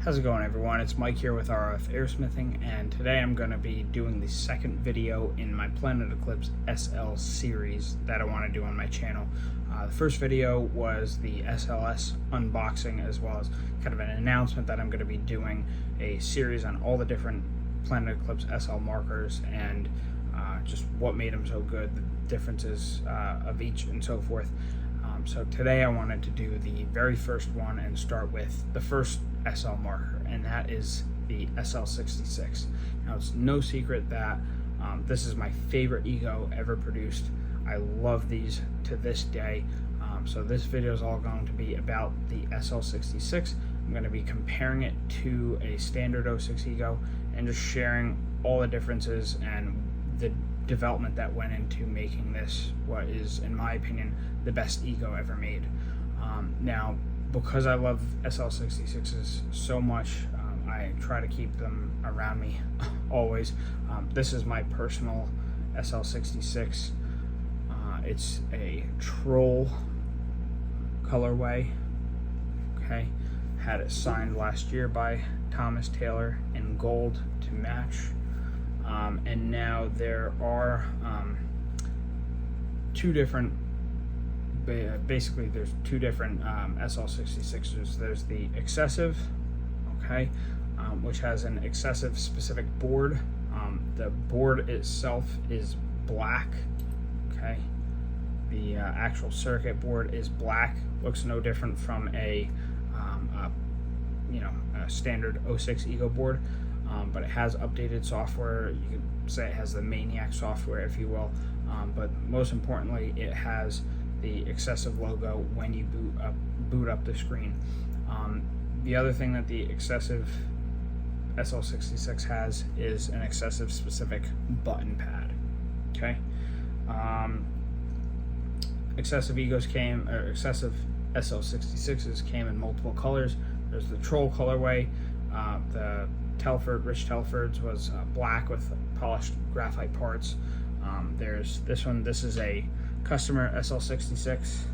How's it going, everyone? It's Mike here with RF Airsmithing, and today I'm going to be doing the second video in my Planet Eclipse SL series that I want to do on my channel. The first video was the SLS unboxing, as well as kind of an announcement that I'm going to be doing a series on all the different Planet Eclipse SL markers and just what made them so good, the differences of each, and so forth. So today I wanted to do the very first one and start with the first SL marker, and that is the SL66. Now, it's no secret that this is my favorite ego ever produced. I love these to this day. So this video is all going to be about the SL66. I'm going to be comparing it to a standard 06 ego and just sharing all the differences and the development that went into making this what is, in my opinion, the best ego ever made. Now, because I love SL66s so much, I try to keep them around me always. This is my personal SL66. It's a troll colorway. Okay, had it signed last year by Thomas Taylor in gold to match. And now there are two different, basically there's two different SL66s. There's the excessive, okay, which has an excessive specific board. The board itself is black, okay. The actual circuit board is black. Looks no different from a standard 06 ego board. But it has updated software. You could say it has the Maniac software, if you will. But most importantly, it has the excessive logo when you boot up the screen. The other thing that the excessive SL66 has is an excessive specific button pad. Okay. Excessive SL66s came in multiple colors. There's the troll colorway. The Rich Telford's was black with polished graphite parts. There's this one. This is a customer SL66.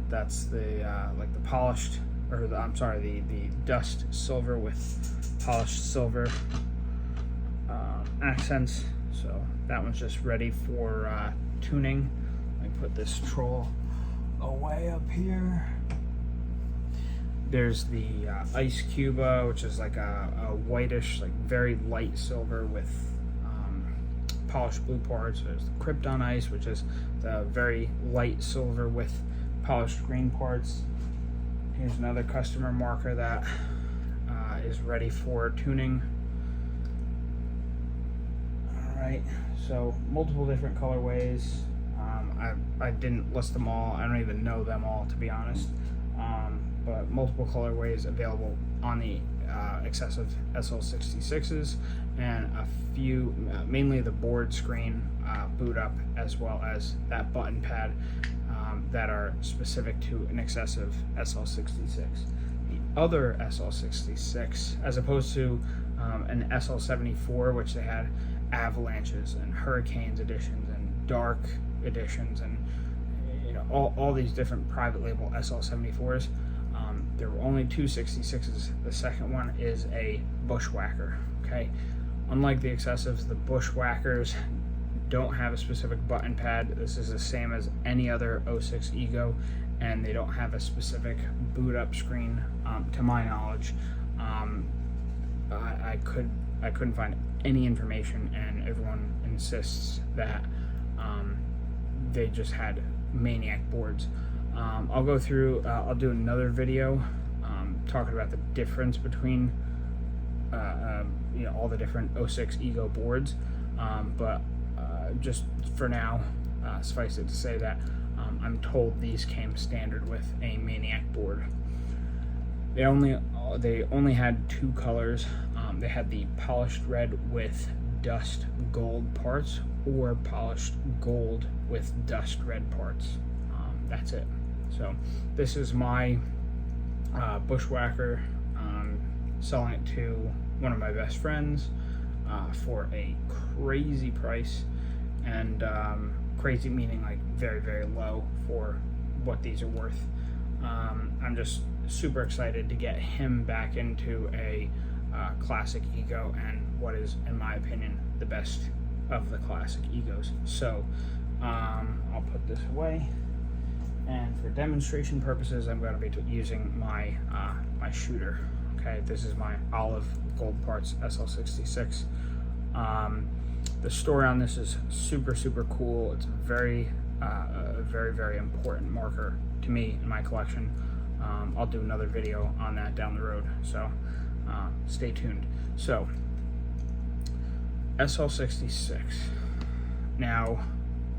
That's the like the polished, or the dust silver with polished silver accents. So that one's just ready for tuning. Let me put this troll away up here. There's the Ice Cuba, which is like a whitish, like very light silver with polished blue parts. There's the Krypton Ice, which is the very light silver with polished green parts. Here's another customer marker that is ready for tuning. Alright, so multiple different colorways. I didn't list them all. I don't even know them all, to be honest. But multiple colorways available on the excessive SL66s, and a few, mainly the board screen boot up, as well as that button pad that are specific to an excessive SL66. The other SL66, as opposed to an SL74, which they had avalanches and hurricanes editions and dark editions and all these different private label SL74s. There were only two 66s. The second one is a Bushwacker, okay? Unlike the excessives, the Bushwackers don't have a specific button pad. This is the same as any other 06 ego, and they don't have a specific boot up screen, to my knowledge. I couldn't find any information, and everyone insists that they just had Maniac boards. I'll go through, I'll do another video talking about the difference between all the different 06 ego boards, but just for now, suffice it to say that I'm told these came standard with a Maniac board. They only had two colors. They had the polished red with dust gold parts, or polished gold with dust red parts. That's it. So this is my Bushwacker, selling it to one of my best friends for a crazy price, and crazy meaning like very, very low for what these are worth. I'm just super excited to get him back into a classic ego and what is, in my opinion, the best of the classic egos. So I'll put this away, and for demonstration purposes, I'm going to be using my my shooter. Okay, this is my olive gold parts SL66. The story on this is super cool. It's very very important marker to me in my collection. I'll do another video on that down the road, so stay tuned. So SL66. Now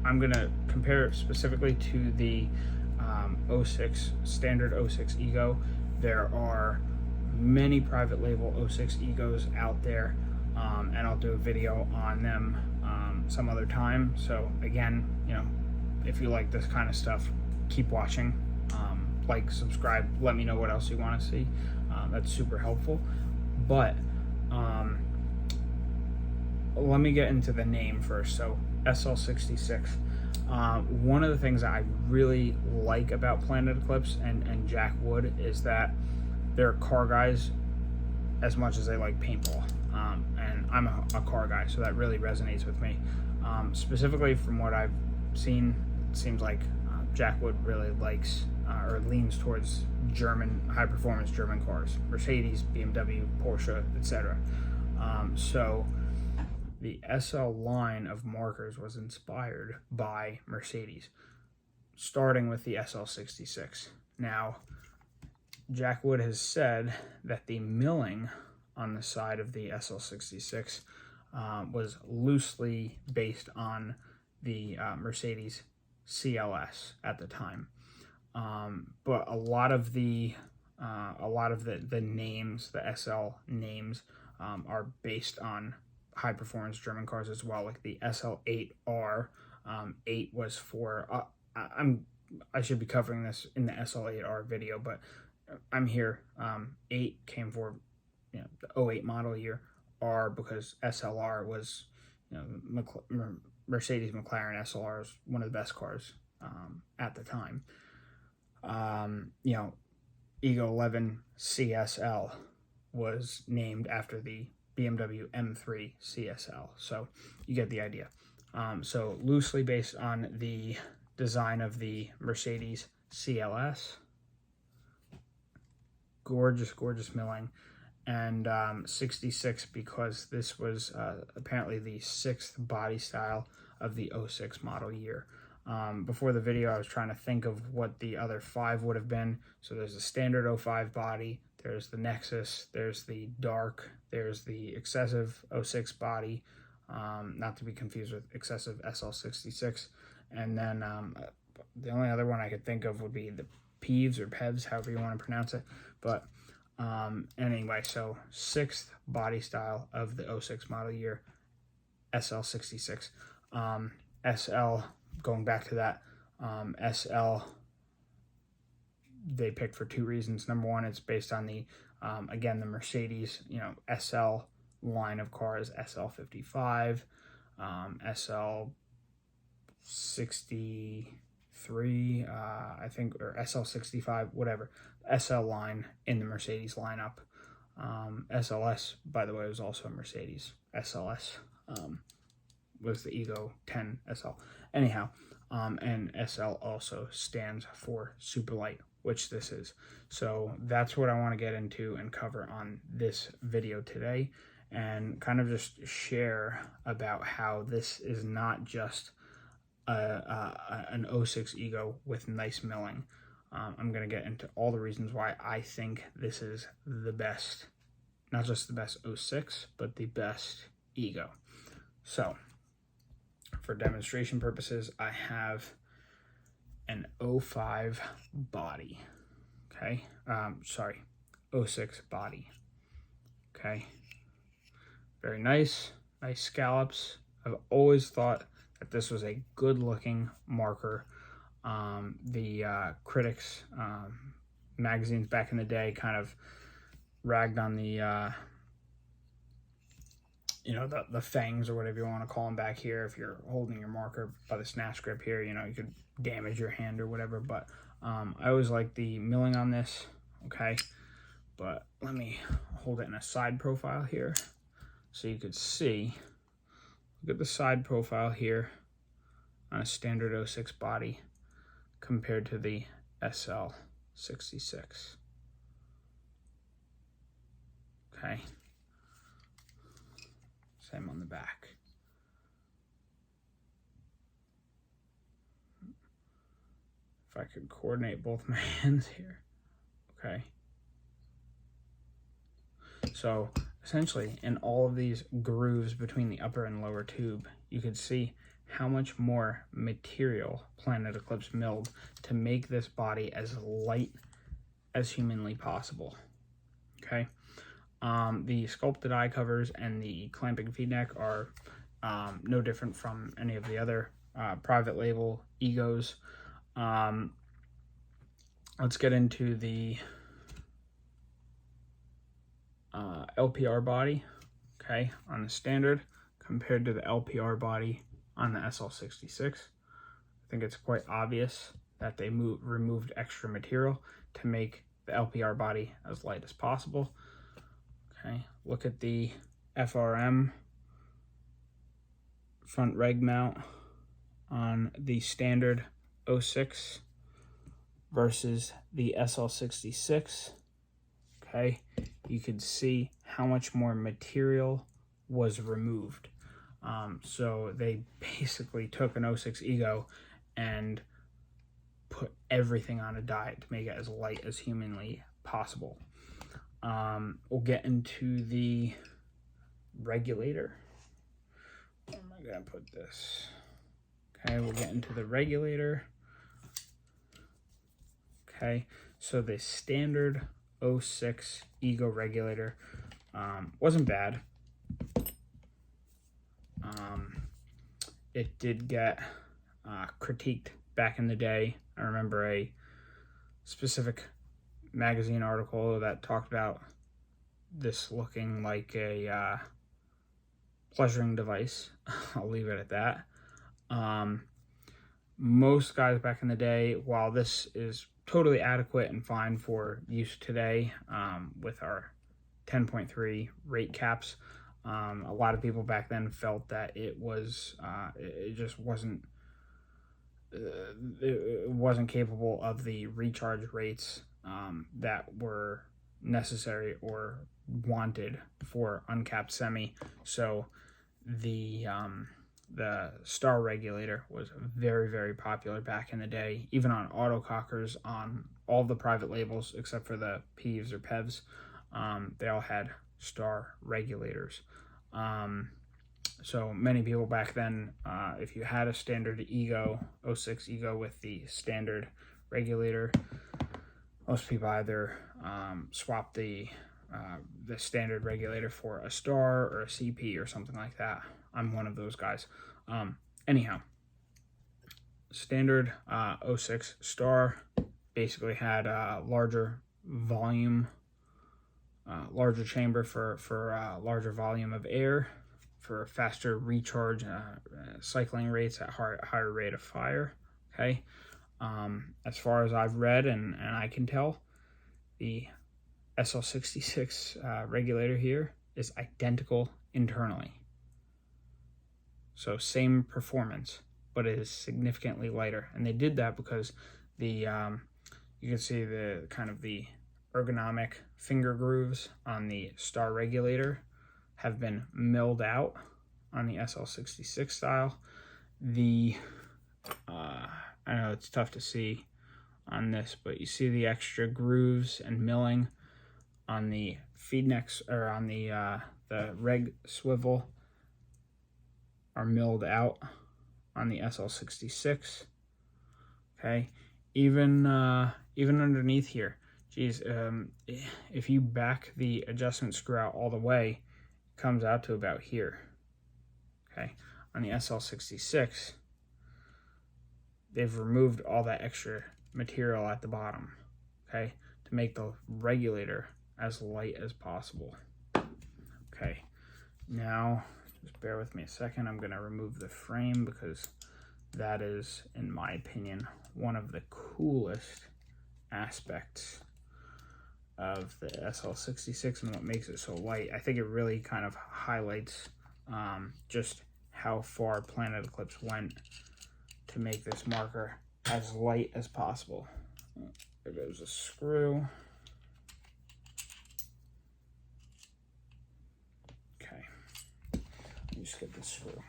I'm gonna compare it specifically to the 06 standard 06 ego. There are many private label 06 egos out there, and I'll do a video on them some other time. So again, you know, if you like this kind of stuff, keep watching. Like, subscribe, let me know what else you want to see. That's super helpful. But let me get into the name first. So SL66. One of the things that I really like about Planet Eclipse and Jack Wood is that they're car guys as much as they like paintball. And I'm a car guy, so that really resonates with me. Specifically from what I've seen, it seems like Jack Wood really likes or leans towards German, high-performance German cars. Mercedes, BMW, Porsche, etc. So the SL line of markers was inspired by Mercedes, starting with the SL66. Now, Jack Wood has said that the milling on the side of the SL66 was loosely based on the Mercedes CLS at the time. But a lot of the names, the SL names, are based on high performance German cars as well, like the SL8R. 8 was for I should be covering this in the SL8R video, but I'm here. 8 came for, you know, the 08 model year. R because SLR was, you know, Mercedes McLaren SLR is one of the best cars at the time. You know, Ego 11 CSL was named after the BMW M3 CSL, so you get the idea. So loosely based on the design of the Mercedes CLS. Gorgeous milling. And 66 because this was apparently the 6th body style of the 06 model year. Before the video, I was trying to think of what the other 5 would have been. So there's the standard 05 body, there's the Nexus, there's the Dark, there's the excessive 06 body, not to be confused with excessive SL66. And then the only other one I could think of would be the Peeves or Pevs, however you want to pronounce it. But anyway, so 6th body style of the 06 model year, SL66. SL, going back to that, SL, they picked for 2 reasons. Number one, it's based on the, again, the Mercedes, you know, SL line of cars, SL55, SL63, I think, or SL65, whatever, SL line in the Mercedes lineup. SLS, by the way, was also a Mercedes. SLS was the Ego 10 SL. Anyhow, and SL also stands for super light, which this is. So that's what I want to get into and cover on this video today, and kind of just share about how this is not just an 06 Ego with nice milling. I'm going to get into all the reasons why I think this is the best, not just the best 06, but the best Ego. So, for demonstration purposes, I have an 05 body, okay? Sorry, 06 body, okay? Very nice scallops. I've always thought that this was a good-looking marker. The critics magazines back in the day kind of ragged on the you know, the fangs or whatever you want to call them back here. If you're holding your marker by the snatch grip here, you know, you could damage your hand or whatever. But I always like the milling on this, okay? But let me hold it in a side profile here so you could see. Look at the side profile here on a standard 06 body compared to the SL66. Okay. Same on the back. If I could coordinate both my hands here. Okay. So essentially in all of these grooves between the upper and lower tube, you could see how much more material Planet Eclipse milled to make this body as light as humanly possible. Okay. The sculpted eye covers and the clamping feed neck are no different from any of the other private label egos. Let's get into the LPR body, okay, on the standard compared to the LPR body on the SL66. I think it's quite obvious that they removed extra material to make the LPR body as light as possible. Okay, look at the FRM front reg mount on the standard 06 versus the SL66. Okay, you could see how much more material was removed. So they basically took an 06 Ego and put everything on a diet to make it as light as humanly possible. We'll get into the regulator. Where am I gonna put this? Okay, we'll get into the regulator. Okay, so the standard 06 Ego regulator wasn't bad. It did get critiqued back in the day. I remember a specific magazine article that talked about this looking like a pleasuring device. I'll leave it at that. Most guys back in the day, while this is totally adequate and fine for use today with our 10.3 rate caps, a lot of people back then felt that it was it just wasn't it wasn't capable of the recharge rates that were necessary or wanted for uncapped semi. So the star regulator was very, very popular back in the day, even on autocockers on all the private labels except for the Peeves or Pevs. They all had star regulators. So many people back then, if you had a standard Ego, 06 Ego with the standard regulator, most people either swapped the standard regulator for a star or a CP or something like that. I'm one of those guys. Anyhow, standard 06 star basically had a larger volume, larger chamber for larger volume of air, for faster recharge cycling rates at higher rate of fire. Okay, as far as I've read and I can tell, the SL66 regulator here is identical internally. So same performance, but it is significantly lighter. And they did that because the you can see the kind of the ergonomic finger grooves on the star regulator have been milled out on the SL66 style. I know it's tough to see on this, but you see the extra grooves and milling on the feed necks, or on the reg swivel, are milled out on the SL66. Okay, even underneath here, geez, if you back the adjustment screw out all the way, it comes out to about here. Okay, on the SL66, they've removed all that extra material at the bottom, okay, to make the regulator as light as possible. Okay, now just bear with me a second. I'm going to remove the frame because that is, in my opinion, one of the coolest aspects of the SL66 and what makes it so light. I think it really kind of highlights just how far Planet Eclipse went to make this marker as light as possible. There goes a screw. Okay, let me just get this screw.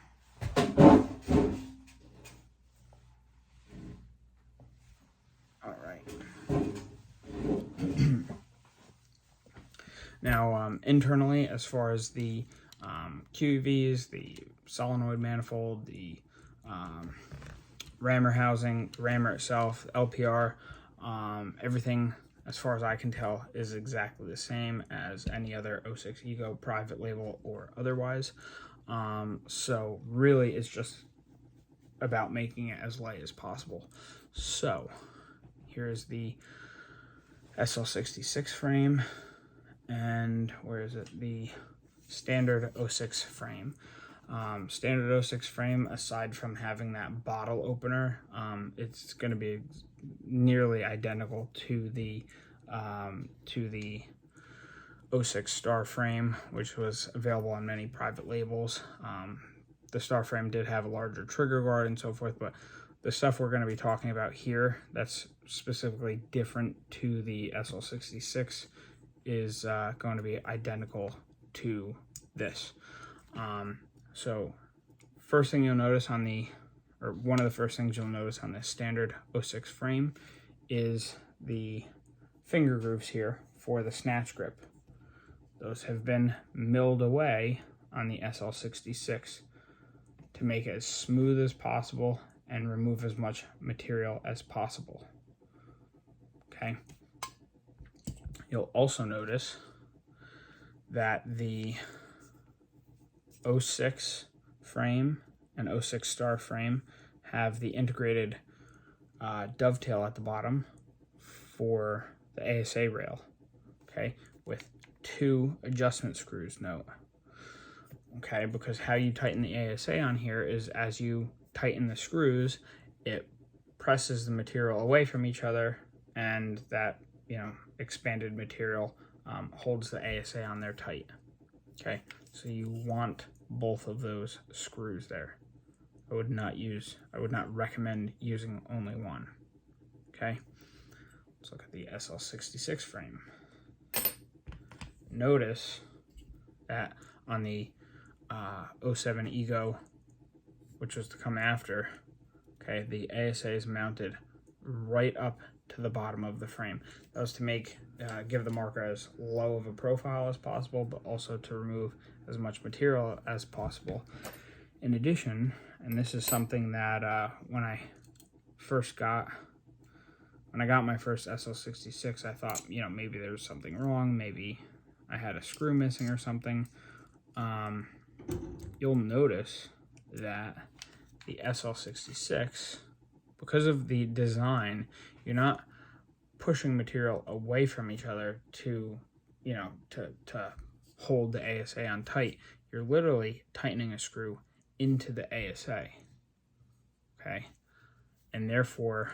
All right. Now, internally, as far as the QEVs, the solenoid manifold, the rammer housing, rammer itself, LPR, everything, as far as I can tell, is exactly the same as any other 06 Ego, private label or otherwise. So really, it's just about making it as light as possible. So here's the SL66 frame, and where is it? The standard 06 frame. Standard 06 frame, aside from having that bottle opener, it's going to be nearly identical to the 06 Star frame, which was available on many private labels. The Star frame did have a larger trigger guard and so forth, but the stuff we're going to be talking about here that's specifically different to the SL66 is going to be identical to this. So first thing you'll notice on one of the first things you'll notice on this standard 06 frame is the finger grooves here for the snatch grip. Those have been milled away on the SL66 to make it as smooth as possible and remove as much material as possible. Okay. You'll also notice that the 06 frame and 06 Star frame have the integrated dovetail at the bottom for the ASA rail, okay, with 2 adjustment screws, note. Okay, because how you tighten the ASA on here is as you tighten the screws, it presses the material away from each other, and that, expanded material holds the ASA on there tight. Okay, so you want both of those screws there. I would not recommend using only one. Okay, let's look at the SL66 frame. Notice that on the 07 Ego, which was to come after, okay, the ASA is mounted right up to the bottom of the frame. That was to give the marker as low of a profile as possible, but also to remove as much material as possible. In addition, and this is something that when I got my first SL66, I thought, maybe there was something wrong, maybe I had a screw missing or something. You'll notice that the SL66, because of the design, you're not pushing material away from each other to hold the ASA on tight. You're literally tightening a screw into the ASA, okay? And therefore,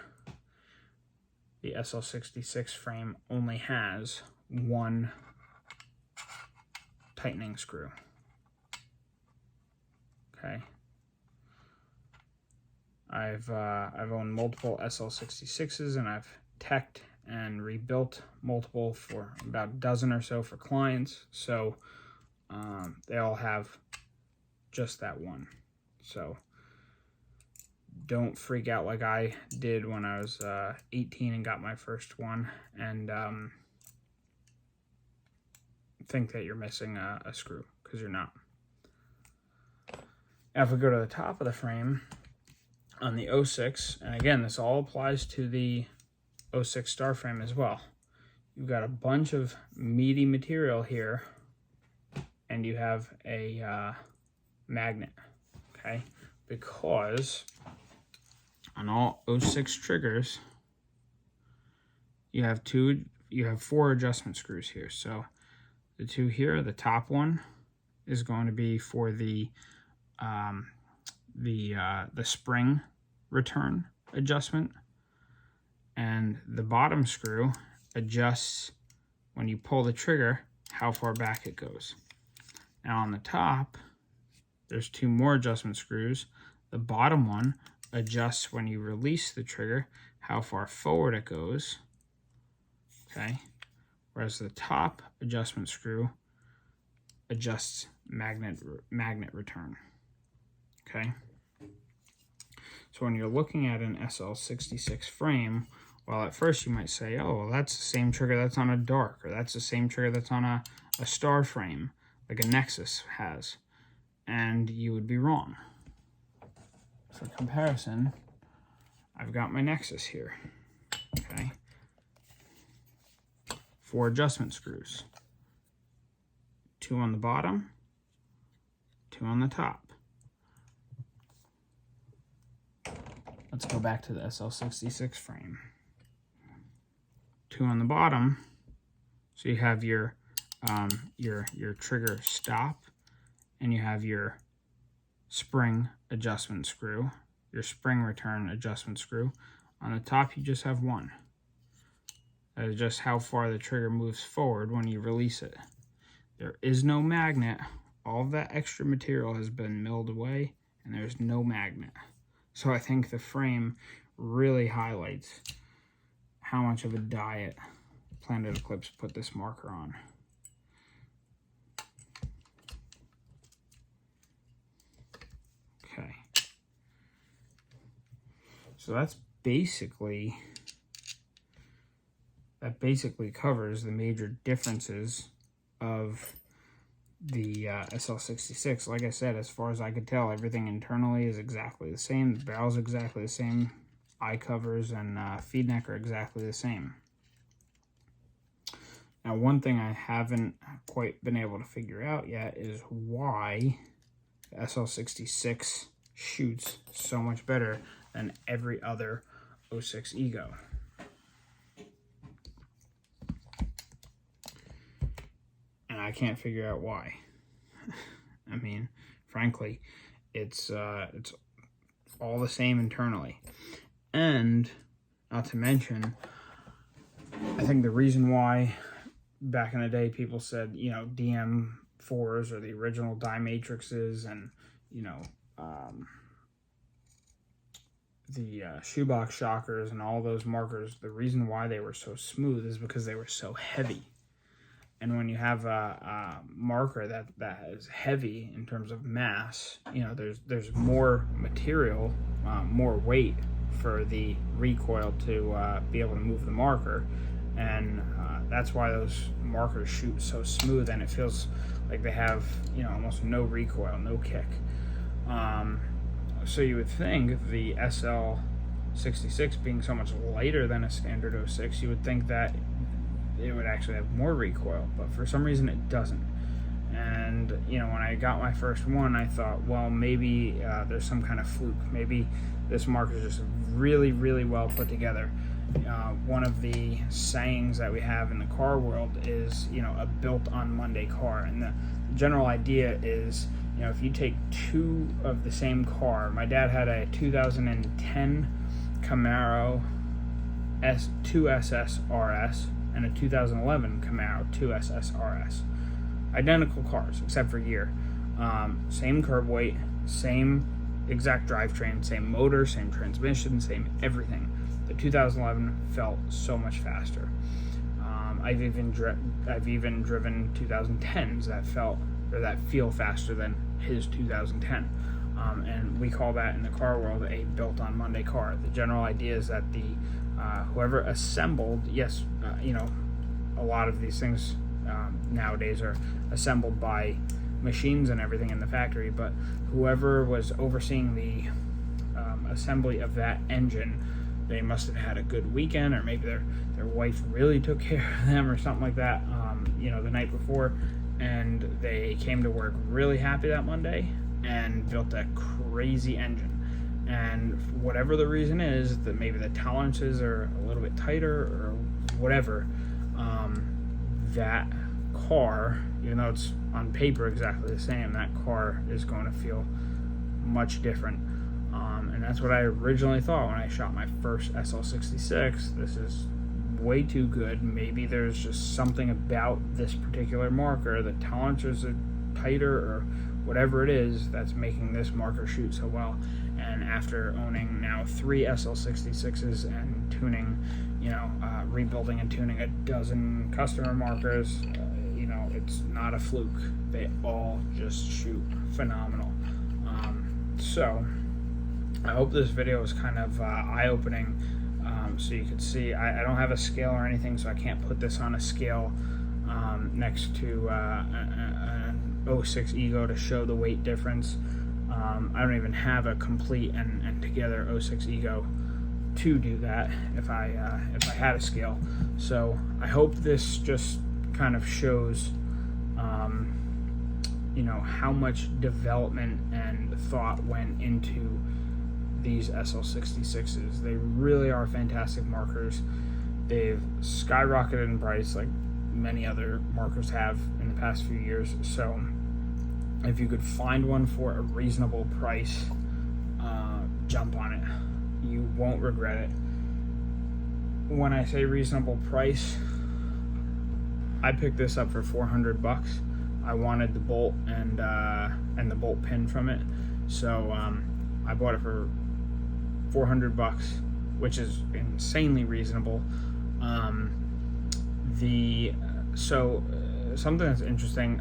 the SL66 frame only has one tightening screw, okay? I've owned multiple SL66s, and I've teched and rebuilt multiple for about a dozen or so for clients. So they all have just that one. So don't freak out like I did when I was 18 and got my first one, and think that you're missing a screw, because you're not. Now if we go to the top of the frame, on the 06, and again, this all applies to the 06 Star frame as well. You've got a bunch of meaty material here, and you have a magnet, okay? Because on all 06 triggers, you have 4 adjustment screws here. So the 2 here, the top one is going to be for the spring return adjustment, and the bottom screw adjusts when you pull the trigger how far back it goes. Now on the top, there's 2 more adjustment screws. The bottom one adjusts when you release the trigger how far forward it goes, okay? Whereas the top adjustment screw adjusts magnet return, okay? So when you're looking at an SL66 frame, well, at first you might say, oh, well, that's the same trigger that's on a dark, or that's the same trigger that's on a star frame, like a Nexus has. And you would be wrong. For comparison, I've got my Nexus here, okay? 4 adjustment screws. 2 on the bottom, 2 on the top. Let's go back to the SL66 frame. 2 on the bottom, so you have your trigger stop, and you have your spring adjustment screw, your spring return adjustment screw. On the top, you just have 1. That is just how far the trigger moves forward when you release it. There is no magnet. All of that extra material has been milled away, and there's no magnet. So I think the frame really highlights how much of a diet Planet Eclipse put this marker on. Okay. So that basically covers the major differences of the SL66. Like I said, as far as I could tell, everything internally is exactly the same. The barrel's exactly the same. Eye covers and feed neck are exactly the same. Now, one thing I haven't quite been able to figure out yet is why the SL66 shoots so much better than every other 06 Ego. And I can't figure out why. I mean, frankly, it's all the same internally. And not to mention, I think the reason why back in the day people said, you know, DM4s or the original die matrices and, you know, the shoebox shockers and all those markers, the reason why they were so smooth is because they were so heavy. And when you have a marker that is heavy in terms of mass, you know, there's more material, more weight for the recoil to be able to move the marker, and that's why those markers shoot so smooth, and it feels like they have, you know, almost no recoil, no kick. So you would think the SL66 being so much lighter than a standard 06, you would think that it would actually have more recoil, but for some reason it doesn't. And, you know, when I got my first one, I thought, well, maybe there's some kind of fluke. Maybe this marker is just really, really well put together. One of the sayings that we have in the car world is, you know, a built on Monday car. And the general idea is, you know, if you take 2 of the same car, my dad had a 2010 Camaro 2SS RS and a 2011 Camaro 2SS RS. Identical cars, except for year. Same curb weight, same exact drivetrain, same motor, same transmission, same everything. The 2011 felt so much faster. I've even driven 2010s that feel faster than his 2010. And we call that in the car world a built-on Monday car. The general idea is that the whoever assembled, yes, you know, a lot of these things nowadays are assembled by machines and everything in the factory, but whoever was overseeing the assembly of that engine, they must have had a good weekend, or maybe their wife really took care of them or something like that, you know, the night before, and they came to work really happy that Monday and built a crazy engine. And whatever the reason is, that maybe the tolerances are a little bit tighter or whatever, that car, even though it's on paper exactly the same, that car is going to feel much different. And that's what I originally thought when I shot my first SL66. This is way too good. Maybe there's just something about this particular marker, the tolerances are tighter or whatever it is that's making this marker shoot so well. And after owning now 3 SL66s and tuning, rebuilding and tuning a dozen customer markers, it's not a fluke. They all just shoot phenomenal. So I hope this video was kind of eye-opening, so you could see. I don't have a scale or anything, so I can't put this on a scale next to an 06 Ego to show the weight difference. I don't even have a complete and together 06 Ego to do that if I had a scale. So I hope this just kind of shows how much development and thought went into these SL66s. They really are fantastic markers. They've skyrocketed in price like many other markers have in the past few years. So if you could find one for a reasonable price, jump on it. You won't regret it. When I say reasonable price, I picked this up for $400. I wanted the bolt and the bolt pin from it, so I bought it for $400, which is insanely reasonable. Something that's interesting,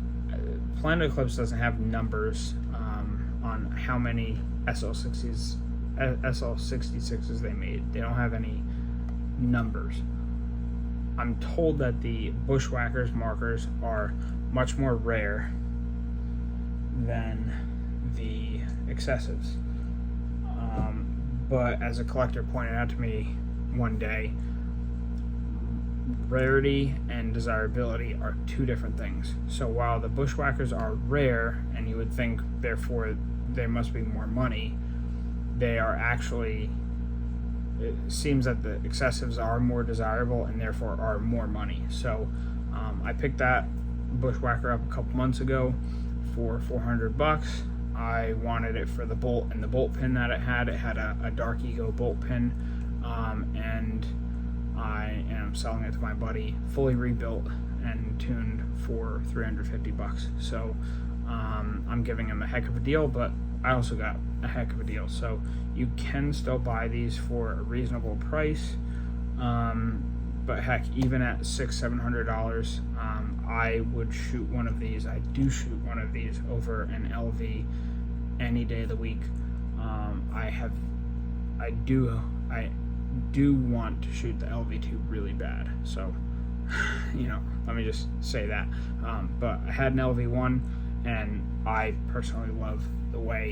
Planet Eclipse doesn't have numbers on how many SL66s they made. They don't have any numbers. I'm told that the Bushwacker's markers are much more rare than the excessives. But as a collector pointed out to me one day, rarity and desirability are two different things. So while the Bushwackers are rare, and you would think therefore there must be more money, they are actually, it seems that the excessives are more desirable and therefore are more money. So I picked that Bushwacker up a couple months ago for $400. I wanted it for the bolt and the bolt pin that it had. It had a Dark Ego bolt pin, and I am selling it to my buddy fully rebuilt and tuned for $350. So I'm giving him a heck of a deal, but I also got a heck of a deal. So you can still buy these for a reasonable price, but heck, even at $600-700, I would shoot one of these. I do shoot one of these over an LV any day of the week. I do want to shoot the LV2 really bad. So, let me just say that. But I had an LV1, and I personally love the way